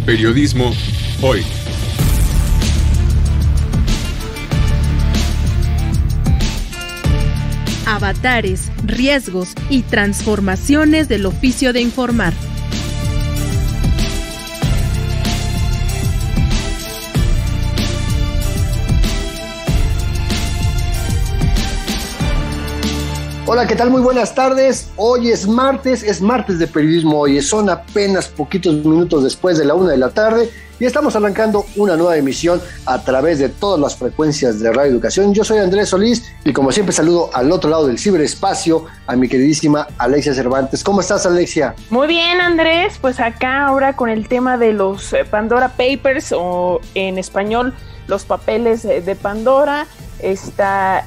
Periodismo hoy. Avatares, riesgos y transformaciones del oficio de informar. Hola, ¿qué tal? Muy buenas tardes. Hoy es martes de Periodismo Hoy. Son apenas poquitos minutos después de la 1 de la tarde y estamos arrancando una nueva emisión a través de todas las frecuencias de Radio Educación. Yo soy Andrés Solís y como siempre saludo al otro lado del ciberespacio a mi queridísima Alexia Cervantes. ¿Cómo estás, Alexia? Muy bien, Andrés. Pues acá ahora con el tema de los Pandora Papers, o en español los papeles de Pandora. Esta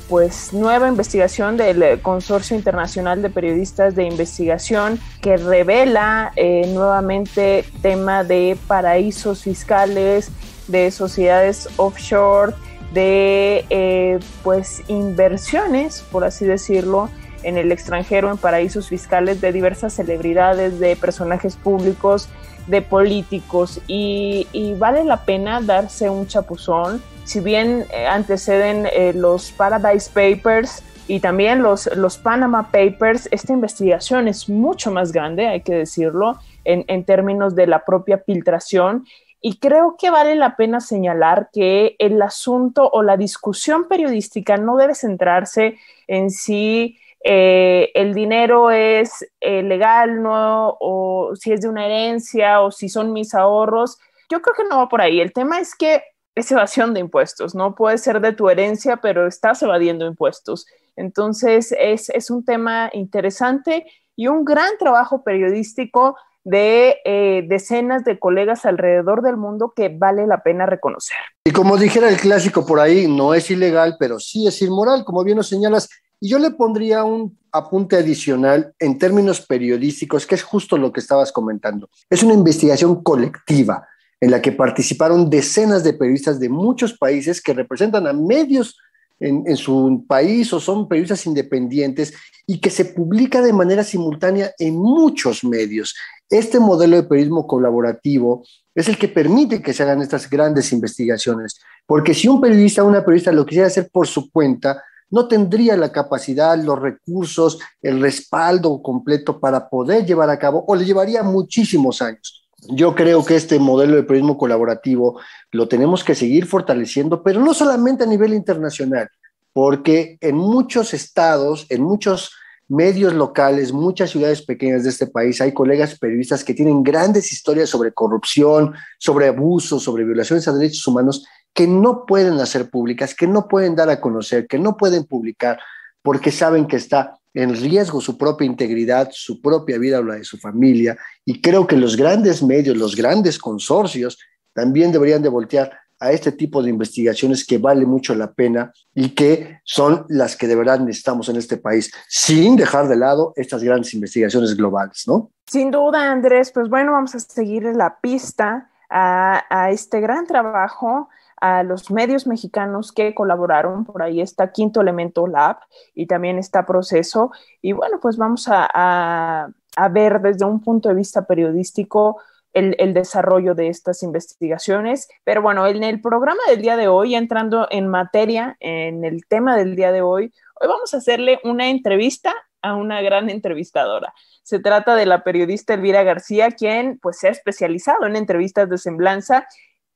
pues nueva investigación del Consorcio Internacional de Periodistas de Investigación que revela nuevamente tema de paraísos fiscales, de sociedades offshore, de pues inversiones, por así decirlo, en el extranjero, en paraísos fiscales de diversas celebridades, de personajes públicos, de políticos, y vale la pena darse un chapuzón. Si bien anteceden los Paradise Papers y también los Panama Papers, esta investigación es mucho más grande, hay que decirlo, en términos de la propia filtración, y creo que vale la pena señalar que el asunto o la discusión periodística no debe centrarse en si el dinero es legal, ¿no? O si es de una herencia, o si son mis ahorros. Yo creo que no va por ahí. El tema es que es evasión de impuestos, ¿no? Puede ser de tu herencia, pero estás evadiendo impuestos. Entonces es un tema interesante y un gran trabajo periodístico de decenas de colegas alrededor del mundo que vale la pena reconocer. Y como dijera el clásico por ahí, no es ilegal, pero sí es inmoral, como bien lo señalas. Y yo le pondría un apunte adicional en términos periodísticos, que es justo lo que estabas comentando. Es una investigación colectiva en la que participaron decenas de periodistas de muchos países que representan a medios en su país o son periodistas independientes y que se publica de manera simultánea en muchos medios. Este modelo de periodismo colaborativo es el que permite que se hagan estas grandes investigaciones, porque si un periodista o una periodista lo quisiera hacer por su cuenta, no tendría la capacidad, los recursos, el respaldo completo para poder llevar a cabo, o le llevaría muchísimos años. Yo creo que este modelo de periodismo colaborativo lo tenemos que seguir fortaleciendo, pero no solamente a nivel internacional, porque en muchos estados, en muchos medios locales, muchas ciudades pequeñas de este país, hay colegas periodistas que tienen grandes historias sobre corrupción, sobre abusos, sobre violaciones a derechos humanos, que no pueden hacer públicas, que no pueden dar a conocer, que no pueden publicar, porque saben que está en riesgo su propia integridad, su propia vida o la de su familia. Y creo que los grandes medios, los grandes consorcios, también deberían de voltear a este tipo de investigaciones que vale mucho la pena y que son las que de verdad necesitamos en este país, sin dejar de lado estas grandes investigaciones globales, ¿no? Sin duda, Andrés, pues bueno, vamos a seguir la pista a este gran trabajo, a los medios mexicanos que colaboraron. Por ahí está Quinto Elemento Lab y también está Proceso, y bueno, pues vamos a ver desde un punto de vista periodístico el desarrollo de estas investigaciones. Pero bueno, en el programa del día de hoy, entrando en materia, en el tema del día de hoy vamos a hacerle una entrevista a una gran entrevistadora. Se trata de la periodista Elvira García, quien pues se ha especializado en entrevistas de semblanza,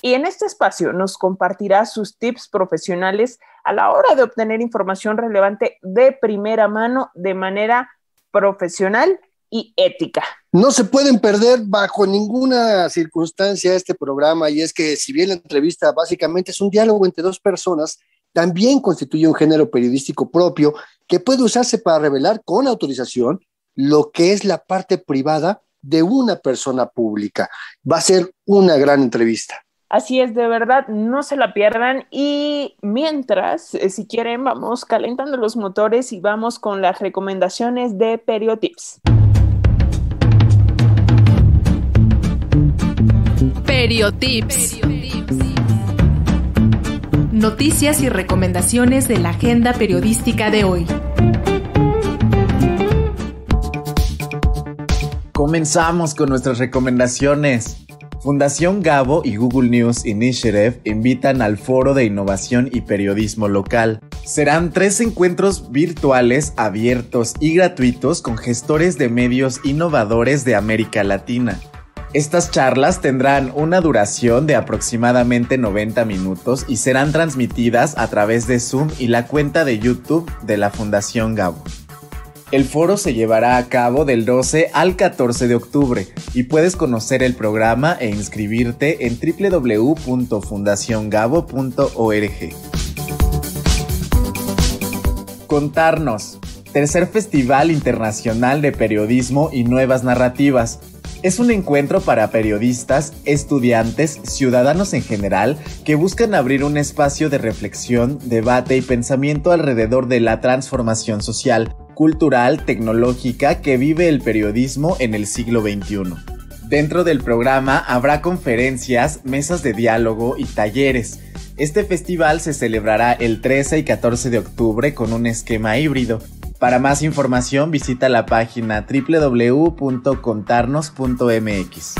y en este espacio nos compartirá sus tips profesionales a la hora de obtener información relevante de primera mano, de manera profesional y ética. No se pueden perder bajo ninguna circunstancia este programa, y es que si bien la entrevista básicamente es un diálogo entre dos personas, también constituye un género periodístico propio que puede usarse para revelar con autorización lo que es la parte privada de una persona pública. Va a ser una gran entrevista. Así es, de verdad, no se la pierdan. Y mientras, si quieren, vamos calentando los motores y vamos con las recomendaciones de Periotips. Periotips. Noticias y recomendaciones de la agenda periodística de hoy. Comenzamos con nuestras recomendaciones. Fundación Gabo y Google News Initiative invitan al Foro de Innovación y Periodismo Local. Serán 3 encuentros virtuales, abiertos y gratuitos con gestores de medios innovadores de América Latina. Estas charlas tendrán una duración de aproximadamente 90 minutos y serán transmitidas a través de Zoom y la cuenta de YouTube de la Fundación Gabo. El foro se llevará a cabo del 12 al 14 de octubre y puedes conocer el programa e inscribirte en www.fundaciongabo.org. Contarnos, tercer Festival Internacional de Periodismo y Nuevas Narrativas. Es un encuentro para periodistas, estudiantes, ciudadanos en general, que buscan abrir un espacio de reflexión, debate y pensamiento alrededor de la transformación social, cultural, tecnológica que vive el periodismo en el siglo XXI. Dentro del programa habrá conferencias, mesas de diálogo y talleres. Este festival se celebrará el 13 y 14 de octubre con un esquema híbrido. Para más información visita la página www.contarnos.mx.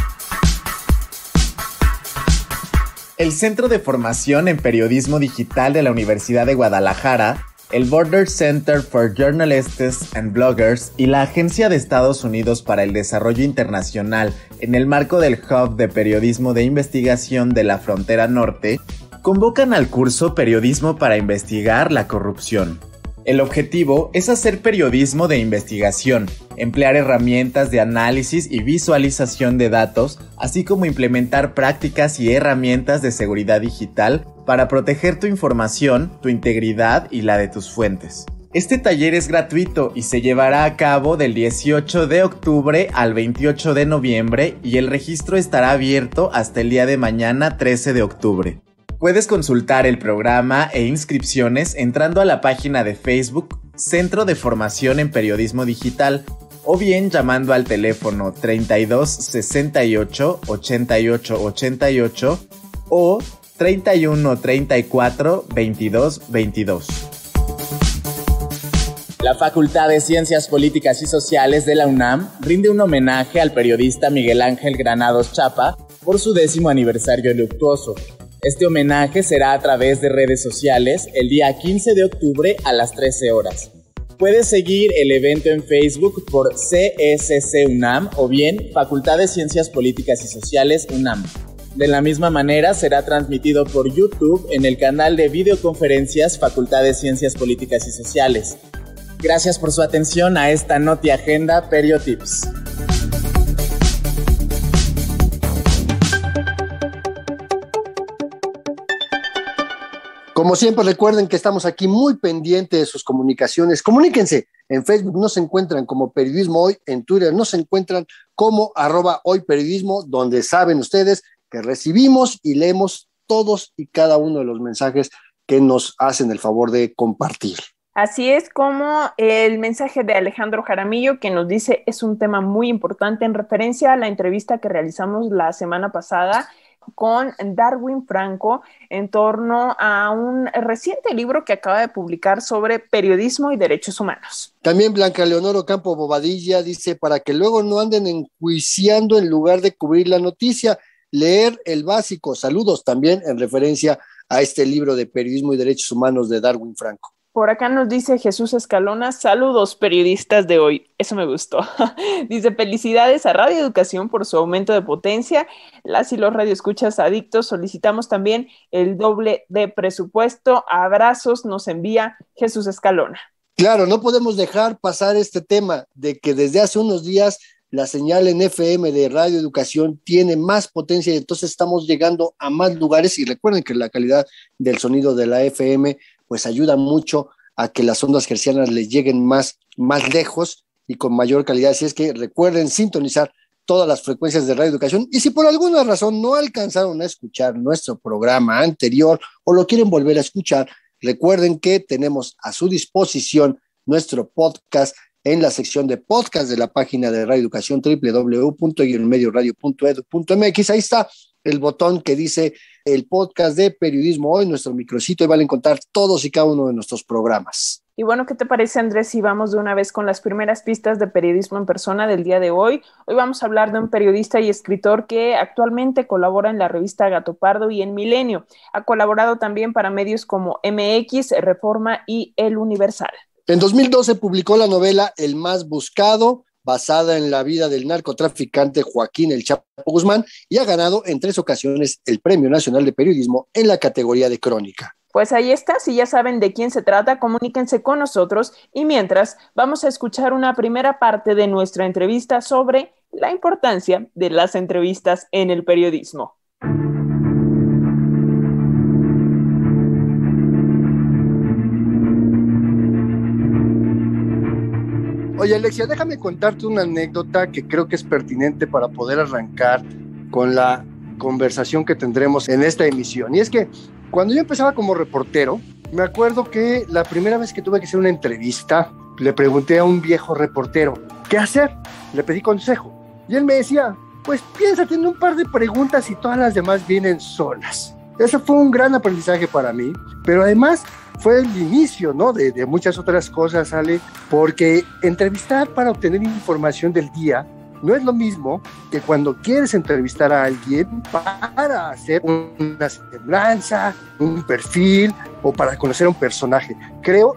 El Centro de Formación en Periodismo Digital de la Universidad de Guadalajara, el Border Center for Journalists and Bloggers y la Agencia de Estados Unidos para el Desarrollo Internacional en el marco del Hub de Periodismo de Investigación de la Frontera Norte, convocan al curso Periodismo para Investigar la Corrupción. El objetivo es hacer periodismo de investigación, emplear herramientas de análisis y visualización de datos, así como implementar prácticas y herramientas de seguridad digital para proteger tu información, tu integridad y la de tus fuentes. Este taller es gratuito y se llevará a cabo del 18 de octubre al 28 de noviembre y el registro estará abierto hasta el día de mañana 13 de octubre. Puedes consultar el programa e inscripciones entrando a la página de Facebook Centro de Formación en Periodismo Digital o bien llamando al teléfono 32 68 88 88 o 31 34 22 22. La Facultad de Ciencias Políticas y Sociales de la UNAM rinde un homenaje al periodista Miguel Ángel Granados Chapa por su 10º aniversario luctuoso. Este homenaje será a través de redes sociales el día 15 de octubre a las 13 horas. Puedes seguir el evento en Facebook por CSC UNAM o bien Facultad de Ciencias Políticas y Sociales UNAM. De la misma manera será transmitido por YouTube en el canal de videoconferencias Facultad de Ciencias Políticas y Sociales. Gracias por su atención a esta Noti Agenda Periotips. Como siempre, recuerden que estamos aquí muy pendientes de sus comunicaciones. Comuníquense. En Facebook nos encuentran como Periodismo Hoy, en Twitter nos encuentran como @hoyperiodismo, donde saben ustedes que recibimos y leemos todos y cada uno de los mensajes que nos hacen el favor de compartir. Así es, como el mensaje de Alejandro Jaramillo que nos dice es un tema muy importante en referencia a la entrevista que realizamos la semana pasada con Darwin Franco en torno a un reciente libro que acaba de publicar sobre periodismo y derechos humanos. También Blanca Leonor Ocampo Bobadilla dice, para que luego no anden enjuiciando en lugar de cubrir la noticia, leer el básico. Saludos, también en referencia a este libro de periodismo y derechos humanos de Darwin Franco. Por acá nos dice Jesús Escalona, saludos periodistas de hoy, eso me gustó. Dice, felicidades a Radio Educación por su aumento de potencia. Las y los radioescuchas adictos solicitamos también el doble de presupuesto. Abrazos, nos envía Jesús Escalona. Claro, no podemos dejar pasar este tema de que desde hace unos días la señal en FM de Radio Educación tiene más potencia y entonces estamos llegando a más lugares y recuerden que la calidad del sonido de la FM pues ayuda mucho a que las ondas hercianas les lleguen más lejos y con mayor calidad. Así es que recuerden sintonizar todas las frecuencias de Radio Educación y si por alguna razón no alcanzaron a escuchar nuestro programa anterior o lo quieren volver a escuchar, recuerden que tenemos a su disposición nuestro podcast en la sección de podcast de la página de Radio Educación, www.medioradio.edu.mx. Ahí está el botón que dice el podcast de Periodismo Hoy, nuestro micrositio, y van a encontrar todos y cada uno de nuestros programas. Y bueno, ¿qué te parece, Andrés, si vamos de una vez con las primeras pistas de periodismo en persona del día de hoy? Hoy vamos a hablar de un periodista y escritor que actualmente colabora en la revista Gato Pardo y en Milenio. Ha colaborado también para medios como MX, Reforma y El Universal. En 2012 publicó la novela El Más Buscado, basada en la vida del narcotraficante Joaquín El Chapo Guzmán, y ha ganado en 3 ocasiones el Premio Nacional de Periodismo en la categoría de crónica. Pues ahí está, si ya saben de quién se trata, comuníquense con nosotros y mientras vamos a escuchar una primera parte de nuestra entrevista sobre la importancia de las entrevistas en el periodismo. Oye, Alexia, déjame contarte una anécdota que creo que es pertinente para poder arrancar con la conversación que tendremos en esta emisión. Y es que cuando yo empezaba como reportero, me acuerdo que la primera vez que tuve que hacer una entrevista, le pregunté a un viejo reportero, ¿qué hacer? Le pedí consejo. Y él me decía, pues piénsate en un par de preguntas y todas las demás vienen solas. Eso fue un gran aprendizaje para mí, pero además fue el inicio, ¿no?, de muchas otras cosas, Ale, porque entrevistar para obtener información del día no es lo mismo que cuando quieres entrevistar a alguien para hacer una semblanza, un perfil o para conocer a un personaje. Creo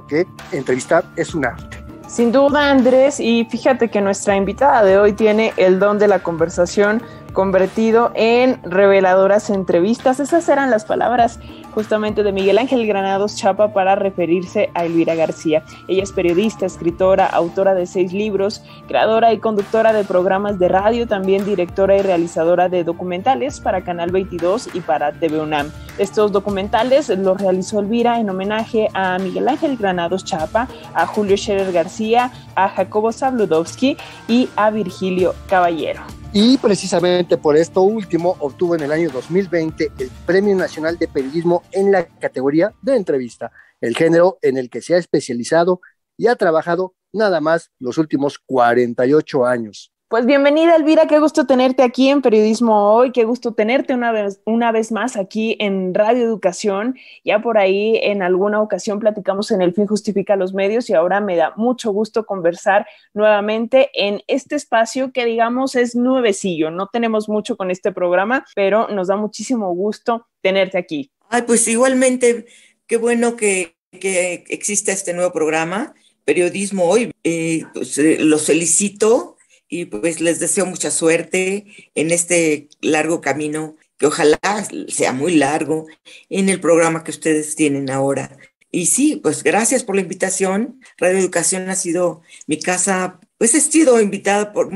que entrevistar es un arte. Sin duda, Andrés, y fíjate que nuestra invitada de hoy tiene el don de la conversación convertido en reveladoras entrevistas. Esas eran las palabras justamente de Miguel Ángel Granados Chapa para referirse a Elvira García. Ella es periodista, escritora, autora de 6 libros, creadora y conductora de programas de radio, también directora y realizadora de documentales para Canal 22 y para TV UNAM. Estos documentales los realizó Elvira en homenaje a Miguel Ángel Granados Chapa, a Julio Scherer García, a Jacobo Zabludovsky y a Virgilio Caballero. Y precisamente por esto último obtuvo en el año 2020 el Premio Nacional de Periodismo en la categoría de entrevista, el género en el que se ha especializado y ha trabajado nada más los últimos 48 años. Pues bienvenida, Elvira, qué gusto tenerte aquí en Periodismo Hoy, qué gusto tenerte una vez más aquí en Radio Educación. Ya por ahí en alguna ocasión platicamos en El Fin Justifica los Medios y ahora me da mucho gusto conversar nuevamente en este espacio que digamos es nuevecillo. No tenemos mucho con este programa, pero nos da muchísimo gusto tenerte aquí. Ay, pues igualmente, qué bueno que exista este nuevo programa, Periodismo Hoy. Los felicito. Y pues les deseo mucha suerte en este largo camino, que ojalá sea muy largo, en el programa que ustedes tienen ahora. Y sí, pues gracias por la invitación. Radio Educación ha sido mi casa, pues he sido invitada por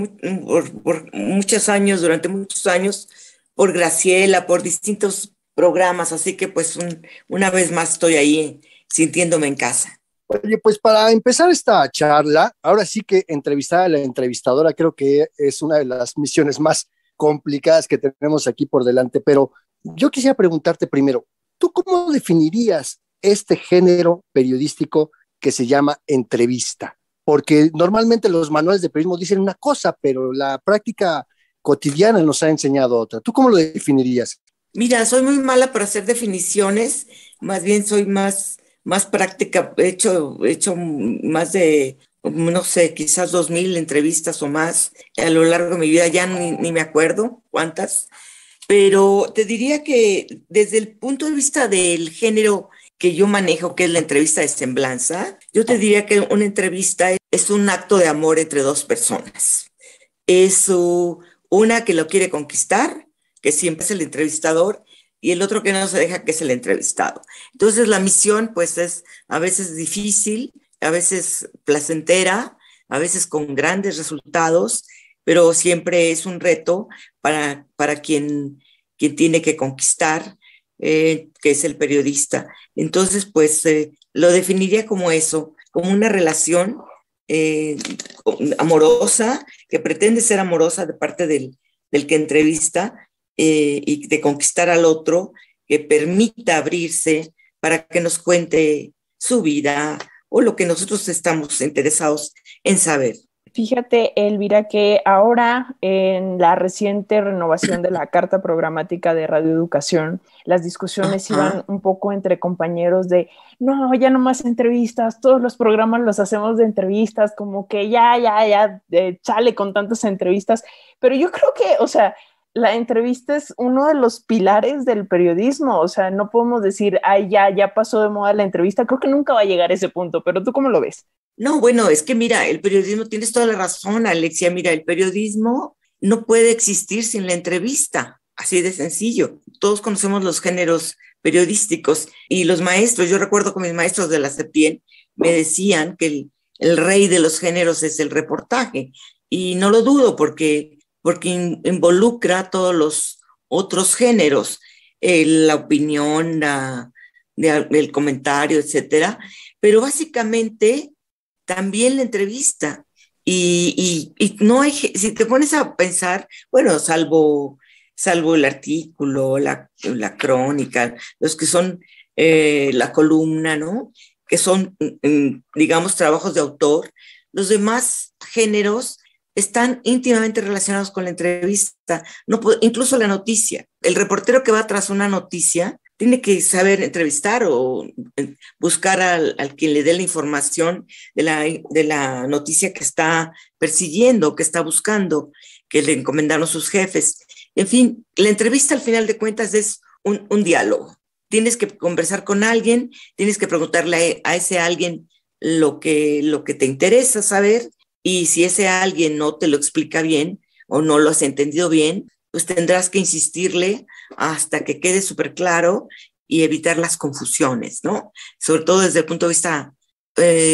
muchos años, durante muchos años, por Graciela, por distintos programas, así que pues una vez más estoy ahí sintiéndome en casa. Oye, pues para empezar esta charla, ahora sí que entrevistar a la entrevistadora creo que es una de las misiones más complicadas que tenemos aquí por delante, pero yo quisiera preguntarte primero, ¿tú cómo definirías este género periodístico que se llama entrevista? Porque normalmente los manuales de periodismo dicen una cosa, pero la práctica cotidiana nos ha enseñado otra. ¿Tú cómo lo definirías? Mira, soy muy mala para hacer definiciones, más bien soy más práctica, he hecho más de, no sé, quizás 2,000 entrevistas o más a lo largo de mi vida, ya ni me acuerdo cuántas, pero te diría que desde el punto de vista del género que yo manejo, que es la entrevista de semblanza, yo te diría que una entrevista es un acto de amor entre 2 personas. Es una que lo quiere conquistar, que siempre es el entrevistador, y el otro que no se deja, que es el entrevistado. Entonces la misión pues es a veces difícil, a veces placentera, a veces con grandes resultados, pero siempre es un reto para quien tiene que conquistar, que es el periodista. Entonces pues lo definiría como eso, como una relación amorosa, que pretende ser amorosa de parte del que entrevista, y de conquistar al otro, que permita abrirse para que nos cuente su vida o lo que nosotros estamos interesados en saber. Fíjate, Elvira, que ahora en la reciente renovación de la Carta Programática de Radioeducación, las discusiones iban un poco entre compañeros de, no, ya no más entrevistas, todos los programas los hacemos de entrevistas, como que ya, chale con tantas entrevistas, pero yo creo que, o sea, la entrevista es uno de los pilares del periodismo, o sea, no podemos decir, ay, ya pasó de moda la entrevista, creo que nunca va a llegar a ese punto, pero ¿tú cómo lo ves? No, bueno, es que mira, el periodismo, tienes toda la razón, Alexia, mira, el periodismo no puede existir sin la entrevista, así de sencillo. Todos conocemos los géneros periodísticos y los maestros, yo recuerdo que mis maestros de la CEPIEN me decían que el rey de los géneros es el reportaje y no lo dudo porque involucra todos los otros géneros, la opinión, el comentario, etcétera, pero básicamente también la entrevista. Y no hay, si te pones a pensar, bueno, salvo el artículo, la crónica, los que son la columna, ¿no? Que son, digamos, trabajos de autor, los demás géneros están íntimamente relacionados con la entrevista, incluso la noticia. El reportero que va tras una noticia tiene que saber entrevistar o buscar al quien le dé la información de la noticia que está persiguiendo, que está buscando, que le encomendaron sus jefes. En fin, la entrevista al final de cuentas es un diálogo. Tienes que conversar con alguien, tienes que preguntarle a ese alguien lo que te interesa saber, y si ese alguien no te lo explica bien o no lo has entendido bien, pues tendrás que insistirle hasta que quede súper claro y evitar las confusiones, ¿no? Sobre todo desde el punto de vista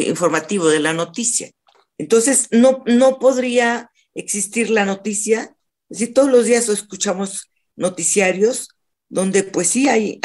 informativo de la noticia. Entonces, no podría existir la noticia si todos los días escuchamos noticiarios donde pues sí hay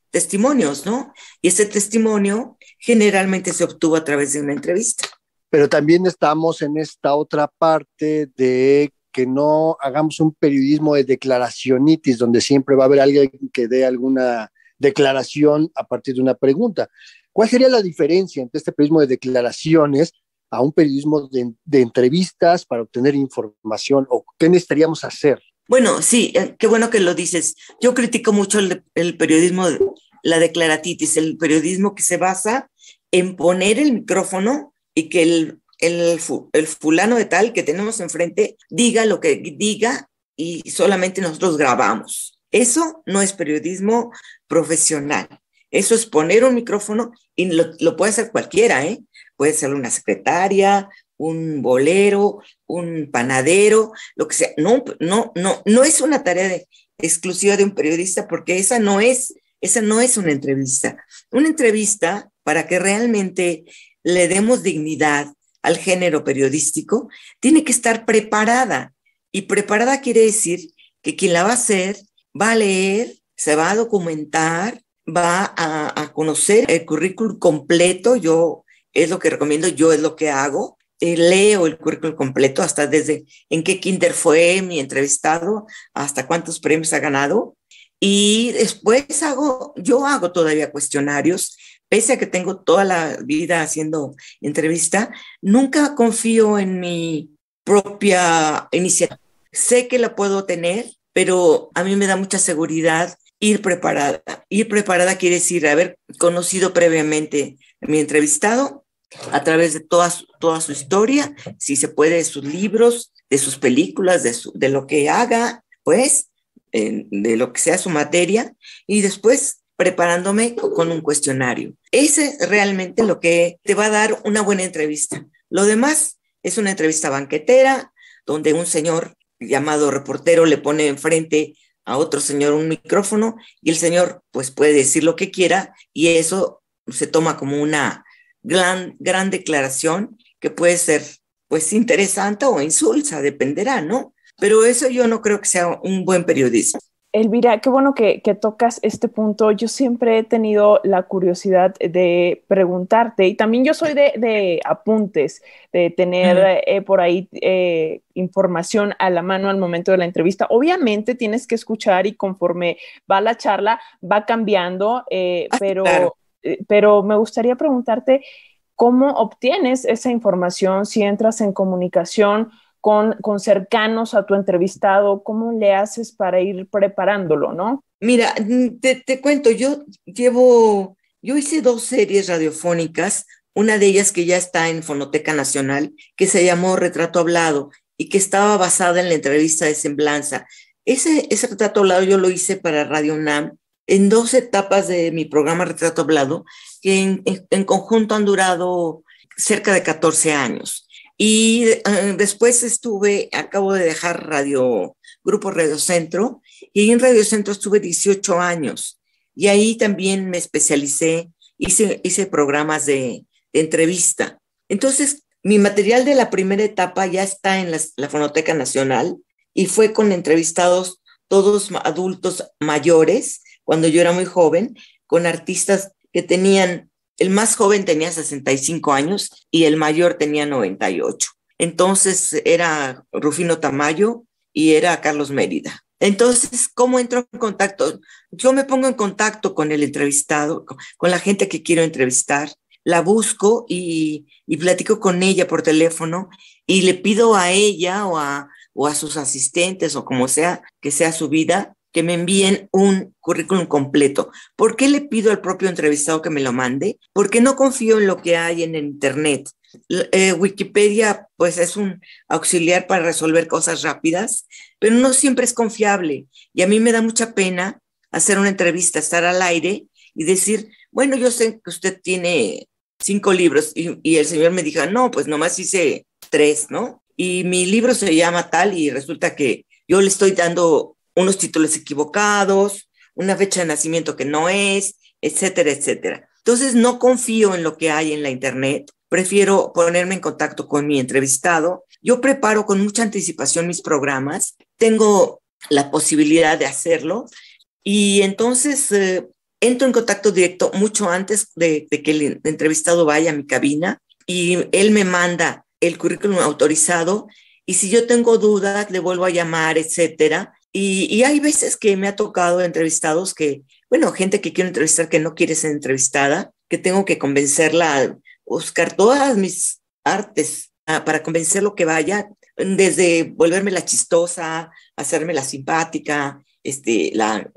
testimonios, ¿no? Y ese testimonio generalmente se obtuvo a través de una entrevista. Pero también estamos en esta otra parte de que no hagamos un periodismo de declaracionitis, donde siempre va a haber alguien que dé alguna declaración a partir de una pregunta. ¿Cuál sería la diferencia entre este periodismo de declaraciones a un periodismo de entrevistas para obtener información? ¿O qué necesitaríamos hacer? Bueno, sí, qué bueno que lo dices. Yo critico mucho el periodismo, la declaratitis, el periodismo que se basa en poner el micrófono y que el fulano de tal que tenemos enfrente diga lo que diga y solamente nosotros grabamos. Eso no es periodismo profesional. Eso es poner un micrófono y lo puede hacer cualquiera, ¿eh? Puede ser una secretaria, un bolero, un panadero, lo que sea. No es una tarea exclusiva de un periodista, porque esa no es una entrevista. Una entrevista, para que realmente le demos dignidad al género periodístico, tiene que estar preparada. Y preparada quiere decir que quien la va a hacer va a leer, se va a documentar, va a conocer el currículum completo. Yo es lo que recomiendo, yo es lo que hago. Leo el currículum completo, hasta desde en qué kinder fue mi entrevistado, hasta cuántos premios ha ganado. Y después yo hago todavía cuestionarios. Pese a que tengo toda la vida haciendo entrevista, nunca confío en mi propia iniciativa. Sé que la puedo tener, pero a mí me da mucha seguridad ir preparada. Ir preparada quiere decir haber conocido previamente a mi entrevistado a través de toda su historia, si se puede, de sus libros, de sus películas, de lo que haga, pues, de lo que sea su materia, y después preparándome con un cuestionario. Ese es realmente lo que te va a dar una buena entrevista. Lo demás es una entrevista banquetera, donde un señor llamado reportero le pone enfrente a otro señor un micrófono y el señor pues puede decir lo que quiera, y eso se toma como una gran declaración que puede ser pues interesante o insulsa, dependerá, ¿no? Pero eso yo no creo que sea un buen periodismo. Elvira, qué bueno que tocas este punto. Yo siempre he tenido la curiosidad de preguntarte, y también yo soy de apuntes, de tener por ahí información a la mano al momento de la entrevista. Obviamente tienes que escuchar y conforme va la charla va cambiando, Claro. pero me gustaría preguntarte, ¿cómo obtienes esa información si entras en comunicación con cercanos a tu entrevistado? ¿Cómo le haces para ir preparándolo, no? Mira, te cuento, yo hice 2 series radiofónicas, una de ellas que ya está en Fonoteca Nacional, que se llamó Retrato Hablado y que estaba basada en la entrevista de Semblanza. Ese retrato hablado yo lo hice para Radio UNAM en 2 etapas de mi programa Retrato Hablado, que en conjunto han durado cerca de 14 años. Y después acabo de dejar Grupo Radio Centro, y ahí en Radio Centro estuve 18 años. Y ahí también me especialicé, hice programas de entrevista. Entonces, mi material de la primera etapa ya está en la Fonoteca Nacional y fue con entrevistados todos adultos mayores, cuando yo era muy joven, con artistas que el más joven tenía 65 años y el mayor tenía 98. Entonces era Rufino Tamayo y era Carlos Mérida. Entonces, ¿cómo entro en contacto? Yo me pongo en contacto con el entrevistado, con la gente que quiero entrevistar, la busco y platico con ella por teléfono y le pido a ella o a sus asistentes o como sea que sea su vida, que me envíen un currículum completo. ¿Por qué le pido al propio entrevistado que me lo mande? Porque no confío en lo que hay en Internet. Wikipedia, pues, es un auxiliar para resolver cosas rápidas, pero no siempre es confiable. Y a mí me da mucha pena hacer una entrevista, estar al aire y decir, bueno, yo sé que usted tiene 5 libros y el señor me diga, no, pues nomás hice 3, ¿no? Y mi libro se llama tal y resulta que yo le estoy dando unos títulos equivocados, una fecha de nacimiento que no es, etcétera, etcétera. Entonces no confío en lo que hay en la Internet, prefiero ponerme en contacto con mi entrevistado. Yo preparo con mucha anticipación mis programas, tengo la posibilidad de hacerlo y entonces entro en contacto directo mucho antes de que el entrevistado vaya a mi cabina y él me manda el currículum autorizado y si yo tengo dudas le vuelvo a llamar, etcétera. Y hay veces que me ha tocado entrevistados gente que quiero entrevistar que no quiere ser entrevistada, que tengo que convencerla a buscar todas mis artes para convencerlo que vaya, desde volverme la chistosa, hacerme la simpática,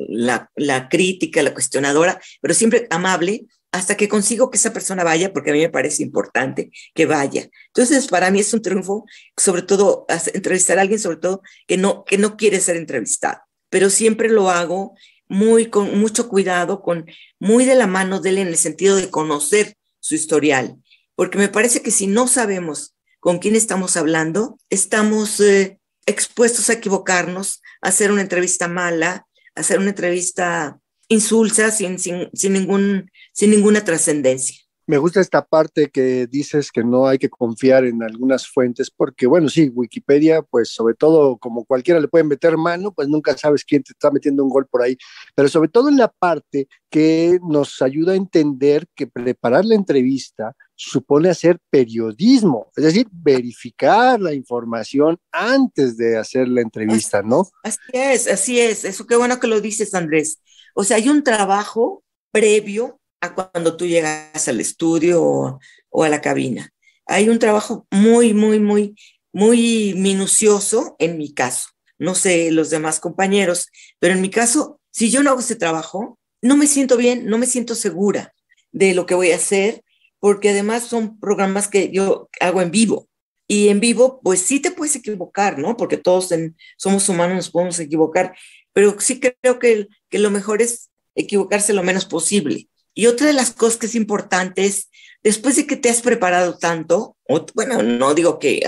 la crítica, la cuestionadora, pero siempre amable, hasta que consigo que esa persona vaya, porque a mí me parece importante que vaya. Entonces, para mí es un triunfo, sobre todo, entrevistar a alguien, sobre todo, que no quiere ser entrevistado. Pero siempre lo hago con mucho cuidado, muy de la mano de él en el sentido de conocer su historial. Porque me parece que si no sabemos con quién estamos hablando, estamos expuestos a equivocarnos, a hacer una entrevista mala, a hacer una entrevista insulsa sin ninguna trascendencia. Me gusta esta parte que dices que no hay que confiar en algunas fuentes, porque bueno, sí, Wikipedia, pues sobre todo como cualquiera le puede meter mano, pues nunca sabes quién te está metiendo un gol por ahí, pero sobre todo en la parte que nos ayuda a entender que preparar la entrevista supone hacer periodismo, es decir, verificar la información antes de hacer la entrevista, ¿no? Así es, eso qué bueno que lo dices, Andrés. O sea, hay un trabajo previo a cuando tú llegas al estudio o a la cabina. Hay un trabajo muy, muy, muy, muy minucioso en mi caso. No sé los demás compañeros, pero en mi caso, si yo no hago ese trabajo, no me siento bien, no me siento segura de lo que voy a hacer, porque además son programas que yo hago en vivo. Y en vivo, pues sí te puedes equivocar, ¿no? Porque todos somos humanos, nos podemos equivocar, pero sí creo que lo mejor es equivocarse lo menos posible. Y otra de las cosas que es importante es, después de que te has preparado tanto, bueno, no digo que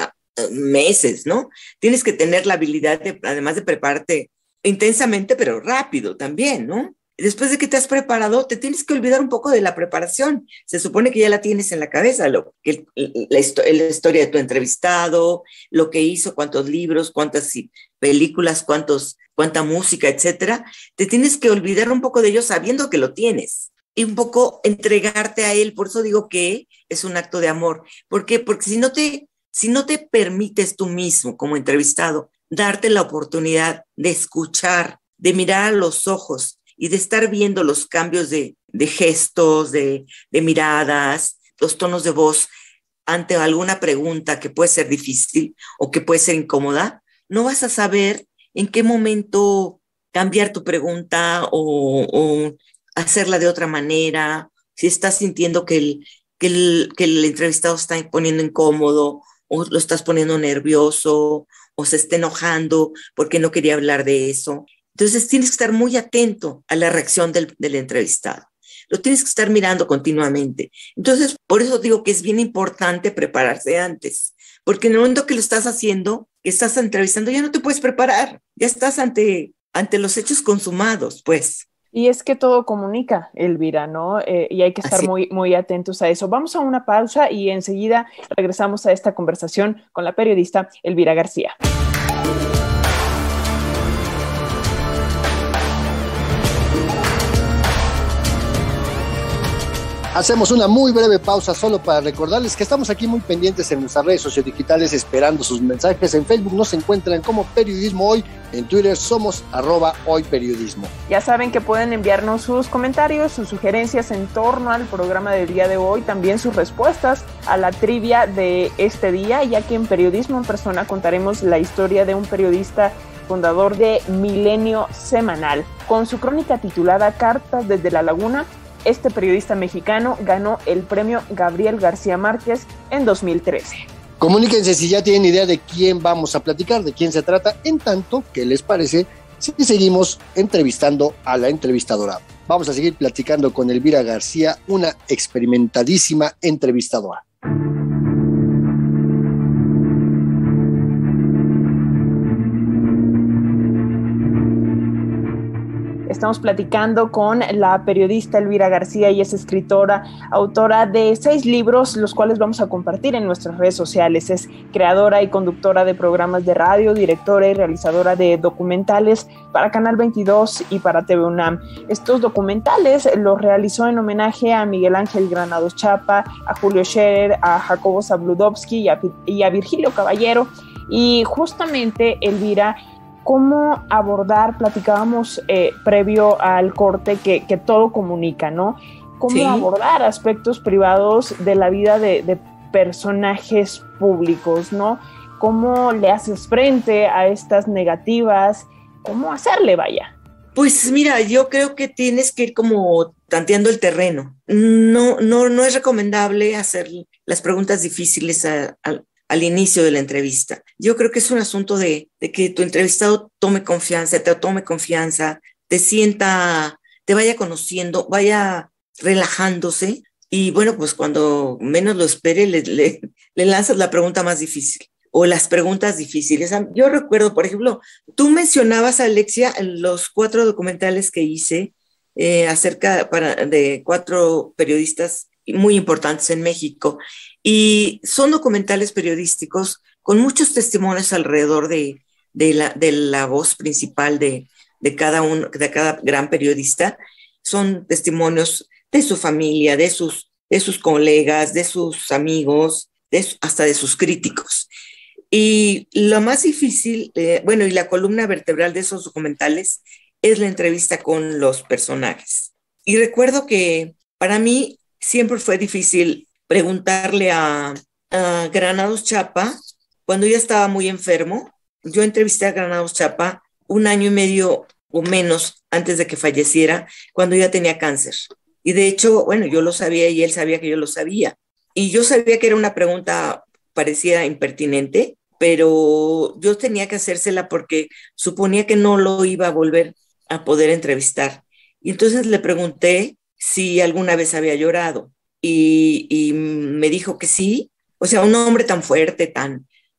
meses, ¿no? Tienes que tener la habilidad además de prepararte intensamente, pero rápido también, ¿no? Después de que te has preparado, te tienes que olvidar un poco de la preparación. Se supone que ya la tienes en la cabeza, la historia de tu entrevistado, lo que hizo, cuántos libros, cuántas películas, cuánta música, etcétera. Te tienes que olvidar un poco de ello sabiendo que lo tienes y un poco entregarte a él. Por eso digo que es un acto de amor. ¿Por qué? Porque si no te permites tú mismo como entrevistado darte la oportunidad de escuchar, de mirar a los ojos y de estar viendo los cambios de gestos, de miradas, los tonos de voz ante alguna pregunta que puede ser difícil o que puede ser incómoda, no vas a saber en qué momento cambiar tu pregunta o hacerla de otra manera, si estás sintiendo que el entrevistado está poniendo incómodo o lo estás poniendo nervioso o se está enojando porque no quería hablar de eso. Entonces tienes que estar muy atento a la reacción del entrevistado. Lo tienes que estar mirando continuamente. Entonces, por eso digo que es bien importante prepararse antes, porque en el momento que lo estás haciendo, que estás entrevistando, ya no te puedes preparar, ya estás ante los hechos consumados, pues. Y es que todo comunica, Elvira, ¿no? Y hay que estar muy, muy atentos a eso. Vamos a una pausa y enseguida regresamos a esta conversación con la periodista Elvira García. Hacemos una muy breve pausa solo para recordarles que estamos aquí muy pendientes en nuestras redes sociodigitales esperando sus mensajes. En Facebook nos encuentran como Periodismo Hoy, en Twitter somos @hoyperiodismo. Ya saben que pueden enviarnos sus comentarios, sus sugerencias en torno al programa del día de hoy, también sus respuestas a la trivia de este día, ya que en Periodismo en Persona contaremos la historia de un periodista fundador de Milenio Semanal. Con su crónica titulada Cartas desde la Laguna, este periodista mexicano ganó el premio Gabriel García Márquez en 2013. Comuníquense si ya tienen idea de quién vamos a platicar, de quién se trata, en tanto, ¿qué les parece si seguimos entrevistando a la entrevistadora? Vamos a seguir platicando con Elvira García, una experimentadísima entrevistadora. Estamos platicando con la periodista Elvira García y es escritora, autora de 6 libros, los cuales vamos a compartir en nuestras redes sociales. Es creadora y conductora de programas de radio, directora y realizadora de documentales para Canal 22 y para TV UNAM. Estos documentales los realizó en homenaje a Miguel Ángel Granados Chapa, a Julio Scherer, a Jacobo Zabludovsky y a Virgilio Caballero. Y justamente, Elvira, ¿cómo abordar? Platicábamos previo al corte que todo comunica, ¿no? ¿Cómo abordar aspectos privados de la vida de personajes públicos, ¿no? ¿Cómo le haces frente a estas negativas? ¿Cómo hacerle, vaya? Pues mira, yo creo que tienes que ir como tanteando el terreno. No es recomendable hacer las preguntas difíciles al inicio de la entrevista. Yo creo que es un asunto de que tu entrevistado tome confianza, te sienta, te vaya conociendo, vaya relajándose y bueno, pues cuando menos lo espere le lanzas la pregunta más difícil o las preguntas difíciles. Yo recuerdo, por ejemplo, tú mencionabas, Alexia, los 4 documentales que hice acerca de 4 periodistas muy importantes en México. Y son documentales periodísticos con muchos testimonios alrededor de la voz principal de cada gran periodista. Son testimonios de su familia, de sus colegas, de sus amigos, hasta de sus críticos. Y lo más difícil, y la columna vertebral de esos documentales es la entrevista con los personajes. Y recuerdo que para mí siempre fue difícil preguntarle a Granados Chapa, cuando ya estaba muy enfermo. Yo entrevisté a Granados Chapa 1 año y medio o menos antes de que falleciera, cuando ya tenía cáncer. Y de hecho, bueno, yo lo sabía y él sabía que yo lo sabía. Y yo sabía que era una pregunta parecía impertinente, pero yo tenía que hacérsela porque suponía que no lo iba a volver a poder entrevistar. Y entonces le pregunté si alguna vez había llorado. Y me dijo que sí. O sea, un hombre tan fuerte,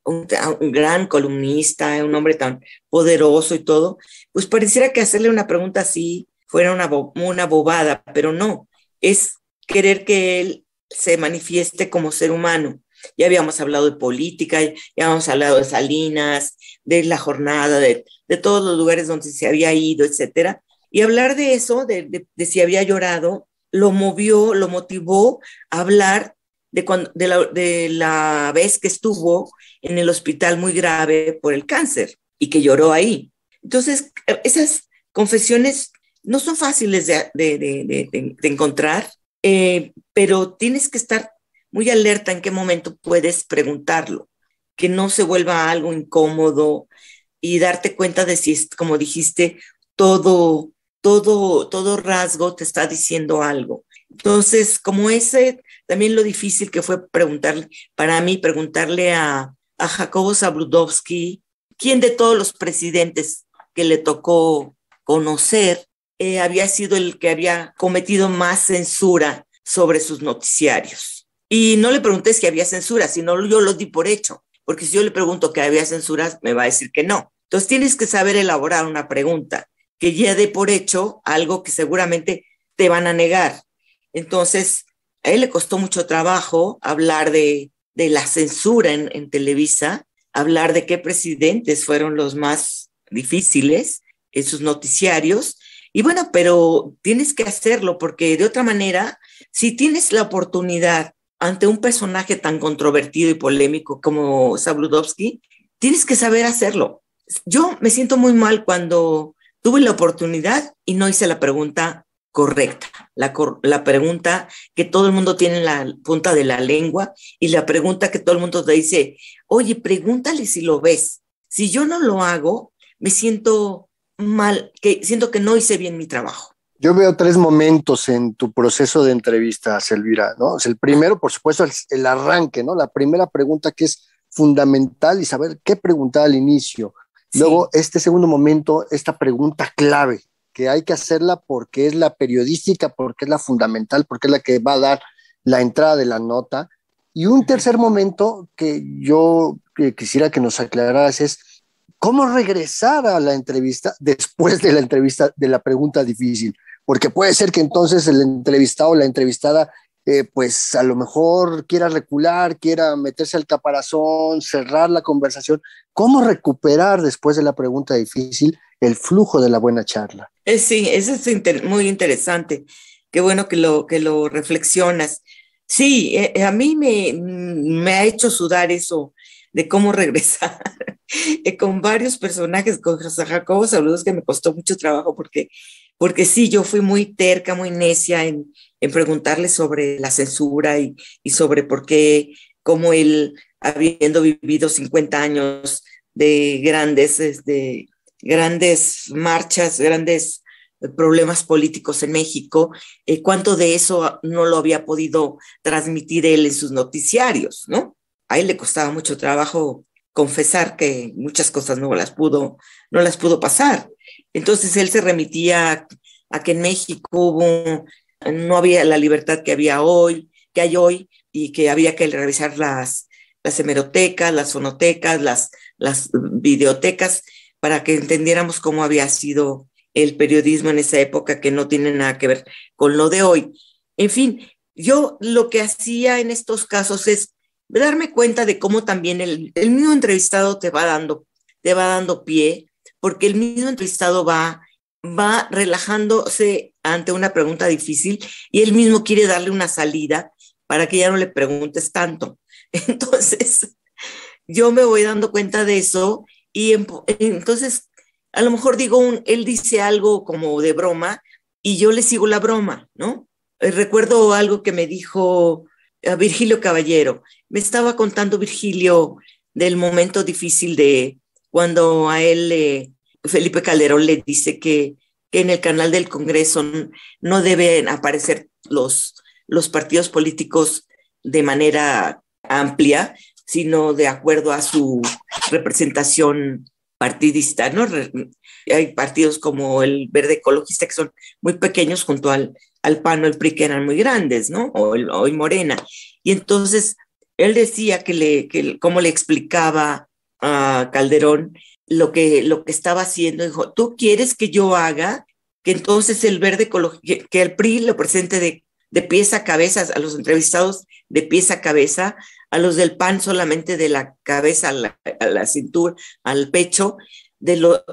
un gran columnista, un hombre tan poderoso y todo, pues pareciera que hacerle una pregunta así fuera una bobada, pero no, es querer que él se manifieste como ser humano. Ya habíamos hablado de política, ya habíamos hablado de Salinas, de la jornada, de todos los lugares donde se había ido, etcétera. Y hablar de eso, de si había llorado, lo motivó a hablar de la vez que estuvo en el hospital muy grave por el cáncer y que lloró ahí. Entonces, esas confesiones no son fáciles de encontrar, pero tienes que estar muy alerta en qué momento puedes preguntarlo, que no se vuelva algo incómodo y darte cuenta de si, como dijiste, todo rasgo te está diciendo algo. Entonces, como ese, también lo difícil que fue preguntarle a Jacobo Zabludovsky, quién de todos los presidentes que le tocó conocer había sido el que había cometido más censura sobre sus noticiarios. Y no le pregunté si había censura, sino yo lo di por hecho, porque si yo le pregunto que había censura, me va a decir que no. Entonces tienes que saber elaborar una pregunta que ya dé por hecho algo que seguramente te van a negar. Entonces, a él le costó mucho trabajo hablar de la censura en Televisa, hablar de qué presidentes fueron los más difíciles en sus noticiarios. Y bueno, pero tienes que hacerlo porque de otra manera, si tienes la oportunidad ante un personaje tan controvertido y polémico como Zabludovsky, tienes que saber hacerlo. Yo me siento muy mal cuando tuve la oportunidad y no hice la pregunta correcta, la pregunta que todo el mundo tiene en la punta de la lengua y la pregunta que todo el mundo te dice, oye, pregúntale si lo ves. Si yo no lo hago, me siento mal, siento que no hice bien mi trabajo. Yo veo 3 momentos en tu proceso de entrevista, Elvira, ¿no? El primero, por supuesto, el arranque, ¿no? La primera pregunta que es fundamental y saber qué preguntar al inicio. Sí. Luego, este segundo momento, esta pregunta clave, que hay que hacerla porque es la periodística, porque es la fundamental, porque es la que va a dar la entrada de la nota. Y un tercer momento que yo quisiera que nos aclararas es cómo regresar a la entrevista después de la entrevista, de la pregunta difícil. Porque puede ser que entonces el entrevistado o la entrevistada pues a lo mejor quiera recular, quiera meterse al caparazón, cerrar la conversación. ¿Cómo recuperar después de la pregunta difícil el flujo de la buena charla? Sí, eso es muy interesante. Qué bueno que lo reflexionas. Sí, a mí me ha hecho sudar eso de cómo regresar con varios personajes, con Jacobo Saludos, que me costó mucho trabajo porque sí, yo fui muy terca, muy necia en preguntarle sobre la censura y sobre por qué, cómo él, habiendo vivido 50 años de grandes marchas, grandes problemas políticos en México, cuánto de eso no lo había podido transmitir él en sus noticiarios, ¿no? A él le costaba mucho trabajo confesar que muchas cosas no las pudo pasar. Entonces él se remitía a que en México no había la libertad que hay hoy, y que había que revisar las hemerotecas, las fonotecas, las videotecas, para que entendiéramos cómo había sido el periodismo en esa época, que no tiene nada que ver con lo de hoy. En fin, yo lo que hacía en estos casos es darme cuenta de cómo también el mismo entrevistado te va dando pie, porque el mismo entrevistado va relajándose ante una pregunta difícil y él mismo quiere darle una salida para que ya no le preguntes tanto. Entonces, yo me voy dando cuenta de eso y entonces a lo mejor él dice algo como de broma y yo le sigo la broma, ¿no? Recuerdo algo que me dijo Virgilio Caballero. Me estaba contando Virgilio del momento difícil de cuando a él Felipe Calderón le dice que en el canal del Congreso no deben aparecer los partidos políticos de manera amplia, sino de acuerdo a su representación partidista, ¿no? Hay partidos como el Verde Ecologista que son muy pequeños junto al PAN o el PRI, que eran muy grandes, ¿no? O Morena. Y entonces él decía cómo le explicaba a Calderón lo que estaba haciendo. Dijo, ¿tú quieres que yo haga que entonces el Verde Ecologista, que el PRI lo presente de pies a cabeza, a los entrevistados de pies a cabeza, a los del PAN solamente de la cabeza a la cintura, al pecho,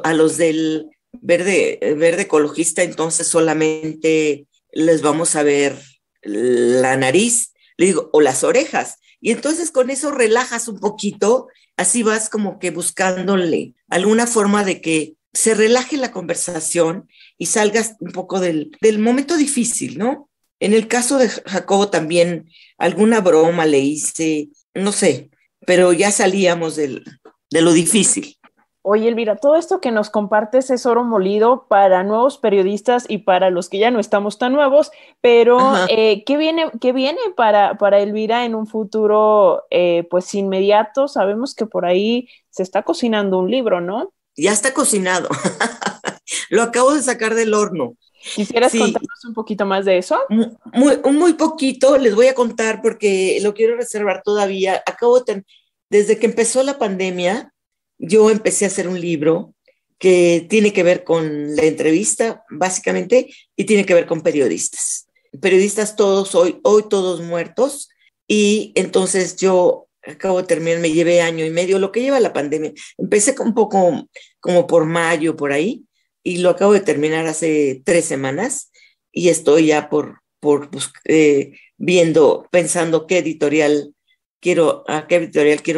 a los del Verde Ecologista entonces solamente les vamos a ver la nariz, le digo, o las orejas? Y entonces con eso relajas un poquito, así vas como que buscándole alguna forma de que se relaje la conversación y salgas un poco del momento difícil, ¿no? En el caso de Jacobo también alguna broma le hice, no sé, pero ya salíamos de lo difícil. Oye, Elvira, todo esto que nos compartes es oro molido para nuevos periodistas y para los que ya no estamos tan nuevos, pero ¿qué viene para Elvira en un futuro pues inmediato? Sabemos que por ahí se está cocinando un libro, ¿no? Ya está cocinado. Lo acabo de sacar del horno. ¿Quisieras contarnos un poquito más de eso? Muy poquito, les voy a contar porque lo quiero reservar todavía. Desde que empezó la pandemia, yo empecé a hacer un libro que tiene que ver con la entrevista, básicamente, y tiene que ver con periodistas. Periodistas todos, hoy todos muertos, y entonces yo acabo de terminar, me llevé 1 año y medio, lo que lleva la pandemia. Empecé un poco como por mayo, por ahí, y lo acabo de terminar hace 3 semanas, y estoy ya pensando a qué editorial quiero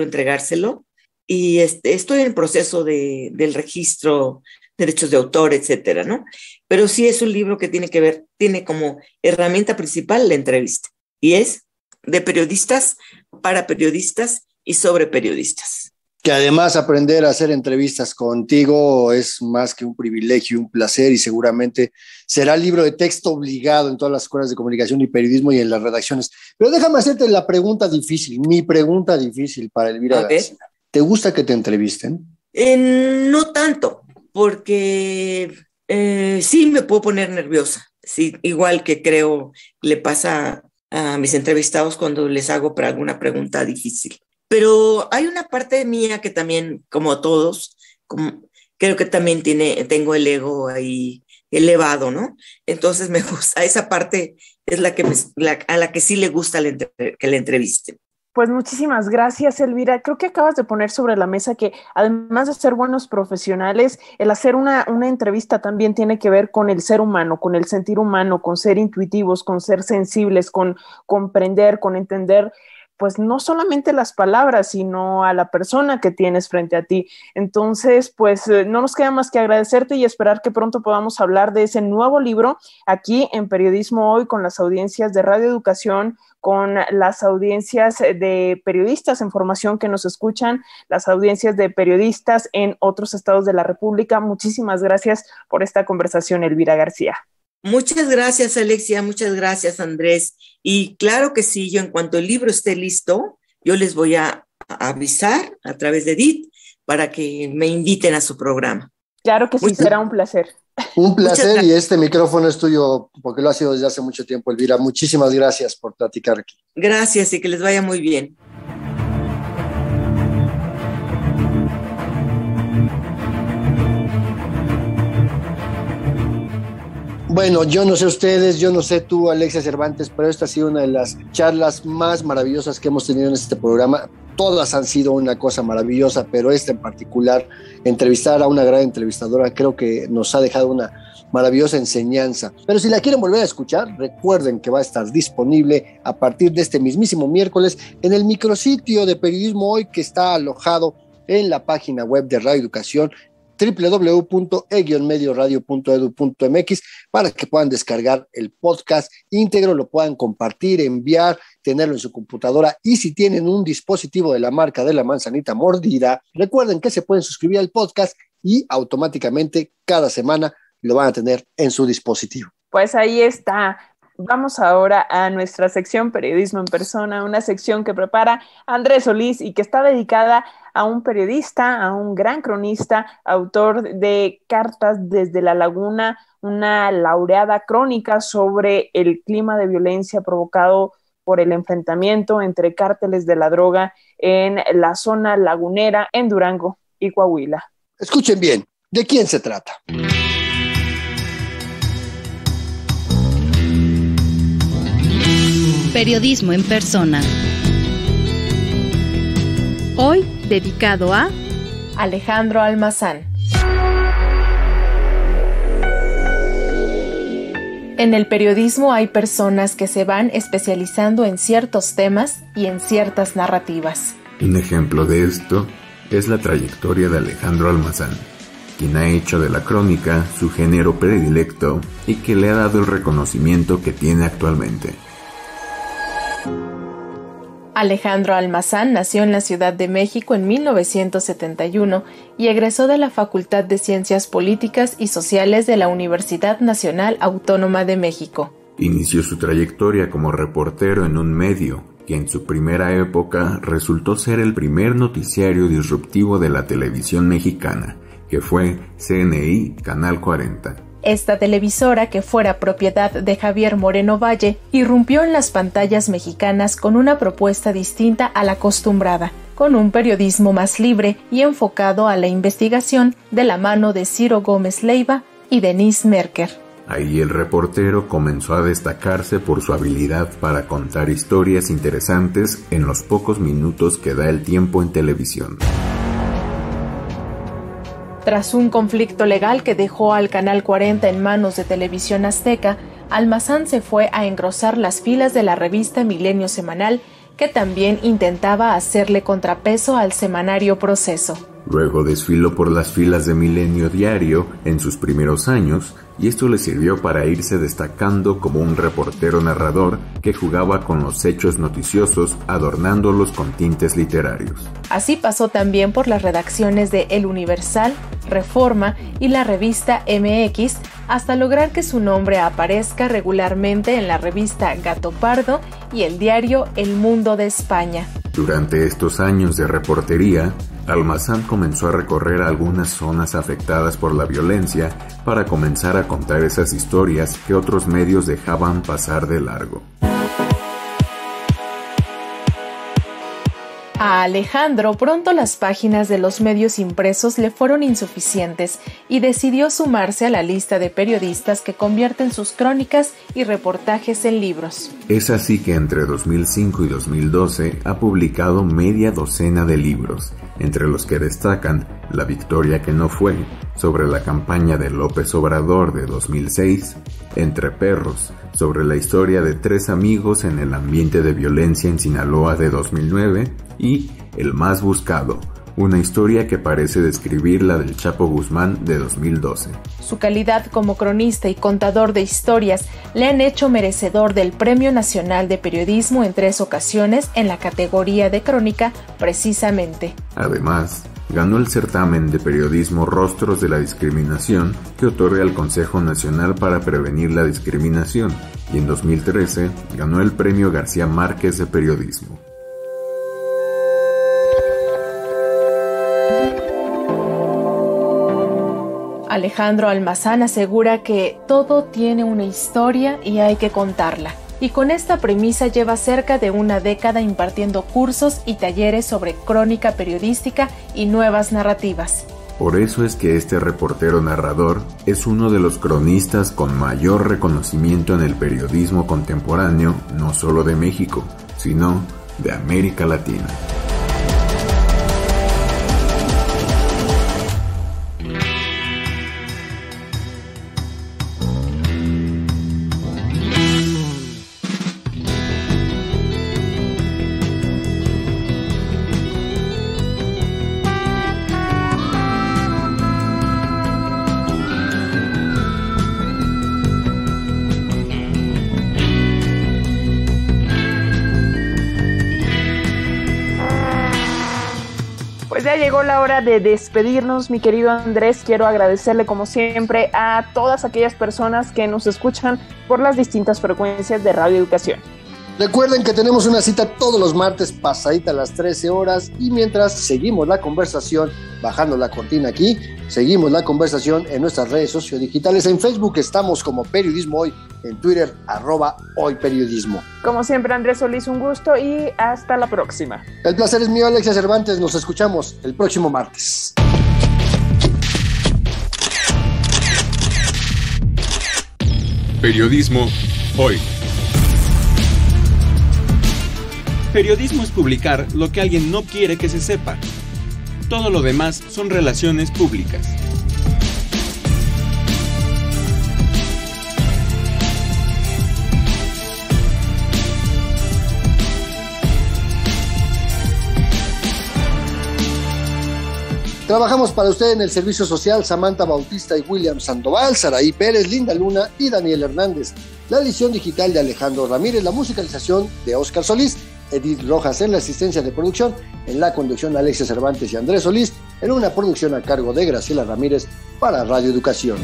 entregárselo. Y estoy en el proceso del registro, derechos de autor, etcétera, ¿no? Pero sí es un libro que tiene como herramienta principal la entrevista. Y es de periodistas, para periodistas y sobre periodistas. Que además aprender a hacer entrevistas contigo es más que un privilegio, un placer, y seguramente será libro de texto obligado en todas las escuelas de comunicación y periodismo y en las redacciones. Pero déjame hacerte la pregunta difícil, mi pregunta difícil para Elvira García. ¿Te gusta que te entrevisten? No tanto, porque sí me puedo poner nerviosa. Sí, igual que creo le pasa a mis entrevistados cuando les hago alguna pregunta difícil. Pero hay una parte mía que también, como todos, creo que también tengo el ego ahí elevado, ¿no? Entonces me gusta, esa parte es a la que sí le gusta que le entrevisten. Pues muchísimas gracias, Elvira. Creo que acabas de poner sobre la mesa que además de ser buenos profesionales, el hacer una entrevista también tiene que ver con el ser humano, con el sentir humano, con ser intuitivos, con ser sensibles, con comprender, con entender, pues no solamente las palabras, sino a la persona que tienes frente a ti. Entonces, pues no nos queda más que agradecerte y esperar que pronto podamos hablar de ese nuevo libro aquí en Periodismo Hoy, con las audiencias de Radio Educación, con las audiencias de periodistas en formación que nos escuchan, las audiencias de periodistas en otros estados de la República. Muchísimas gracias por esta conversación, Elvira García. Muchas gracias, Alexia, muchas gracias, Andrés. Y claro que sí, yo en cuanto el libro esté listo, yo les voy a avisar a través de Edith para que me inviten a su programa. Claro que sí, será un placer. Un placer, y este micrófono es tuyo porque lo ha sido desde hace mucho tiempo, Elvira. Muchísimas gracias por platicar aquí. Gracias y que les vaya muy bien. Bueno, yo no sé ustedes, yo no sé tú, Alexia Cervantes, pero esta ha sido una de las charlas más maravillosas que hemos tenido en este programa. Todas han sido una cosa maravillosa, pero esta en particular, entrevistar a una gran entrevistadora, creo que nos ha dejado una maravillosa enseñanza. Pero si la quieren volver a escuchar, recuerden que va a estar disponible a partir de este mismísimo miércoles en el micrositio de Periodismo Hoy, que está alojado en la página web de Radio Educación, www.e-medioradio.edu.mx, para que puedan descargar el podcast íntegro, lo puedan compartir, enviar, tenerlo en su computadora, y si tienen un dispositivo de la marca de la manzanita mordida, recuerden que se pueden suscribir al podcast y automáticamente cada semana lo van a tener en su dispositivo. Pues ahí está. Vamos ahora a nuestra sección Periodismo en Persona, una sección que prepara Andrés Solís y que está dedicada a un periodista, a un gran cronista, autor de Cartas desde la Laguna, una laureada crónica sobre el clima de violencia provocado por el enfrentamiento entre cárteles de la droga en la zona lagunera en Durango y Coahuila. Escuchen bien, ¿de quién se trata? Periodismo en Persona. Hoy dedicado a Alejandro Almazán. En el periodismo hay personas que se van especializando en ciertos temas y en ciertas narrativas. Un ejemplo de esto es la trayectoria de Alejandro Almazán, quien ha hecho de la crónica su género predilecto y que le ha dado el reconocimiento que tiene actualmente. Alejandro Almazán nació en la Ciudad de México en 1971 y egresó de la Facultad de Ciencias Políticas y Sociales de la Universidad Nacional Autónoma de México. Inició su trayectoria como reportero en un medio que en su primera época resultó ser el primer noticiario disruptivo de la televisión mexicana, que fue CNI Canal 40. Esta televisora, que fuera propiedad de Javier Moreno Valle, irrumpió en las pantallas mexicanas con una propuesta distinta a la acostumbrada, con un periodismo más libre y enfocado a la investigación de la mano de Ciro Gómez Leiva y Denise Merker. Ahí el reportero comenzó a destacarse por su habilidad para contar historias interesantes en los pocos minutos que da el tiempo en televisión. Tras un conflicto legal que dejó al Canal 40 en manos de Televisión Azteca, Almazán se fue a engrosar las filas de la revista Milenio Semanal, que también intentaba hacerle contrapeso al semanario Proceso. Luego desfiló por las filas de Milenio Diario en sus primeros años, y esto le sirvió para irse destacando como un reportero narrador que jugaba con los hechos noticiosos, adornándolos con tintes literarios. Así pasó también por las redacciones de El Universal, Reforma y la revista MX, hasta lograr que su nombre aparezca regularmente en la revista Gato Pardo y el diario El Mundo de España. Durante estos años de reportería, Almazán comenzó a recorrer algunas zonas afectadas por la violencia para comenzar a contar esas historias que otros medios dejaban pasar de largo. A Alejandro pronto las páginas de los medios impresos le fueron insuficientes y decidió sumarse a la lista de periodistas que convierten sus crónicas y reportajes en libros. Es así que entre 2005 y 2012 ha publicado media docena de libros, entre los que destacan La victoria que no fue, sobre la campaña de López Obrador de 2006, Entre perros, sobre la historia de 3 amigos en el ambiente de violencia en Sinaloa de 2009, y El más buscado, una historia que parece describir la del Chapo Guzmán de 2012. Su calidad como cronista y contador de historias le han hecho merecedor del Premio Nacional de Periodismo en 3 ocasiones en la categoría de crónica, precisamente. Además, ganó el certamen de periodismo Rostros de la Discriminación que otorga el Consejo Nacional para Prevenir la Discriminación, y en 2013 ganó el Premio García Márquez de Periodismo. Alejandro Almazán asegura que todo tiene una historia y hay que contarla. Y con esta premisa lleva cerca de una década impartiendo cursos y talleres sobre crónica periodística y nuevas narrativas. Por eso es que este reportero narrador es uno de los cronistas con mayor reconocimiento en el periodismo contemporáneo, no solo de México, sino de América Latina. Pues ya llegó la hora de despedirnos, mi querido Andrés. Quiero agradecerle como siempre a todas aquellas personas que nos escuchan por las distintas frecuencias de Radio Educación. Recuerden que tenemos una cita todos los martes pasadita a las 13 horas y mientras seguimos la conversación, bajando la cortina aquí, seguimos la conversación en nuestras redes sociodigitales. En Facebook estamos como Periodismo Hoy, en Twitter @hoyperiodismo. Como siempre, Andrés Solís, un gusto y hasta la próxima. El placer es mío, Alexia Cervantes. Nos escuchamos el próximo martes. Periodismo Hoy. Periodismo es publicar lo que alguien no quiere que se sepa. Todo lo demás son relaciones públicas. Trabajamos para usted en el servicio social Samantha Bautista y William Sandoval, Saraí Pérez, Linda Luna y Daniel Hernández. La edición digital de Alejandro Ramírez, la musicalización de Óscar Solís, Edith Rojas en la asistencia de producción, en la conducción Alexia Cervantes y Andrés Solís, en una producción a cargo de Graciela Ramírez para Radio Educación.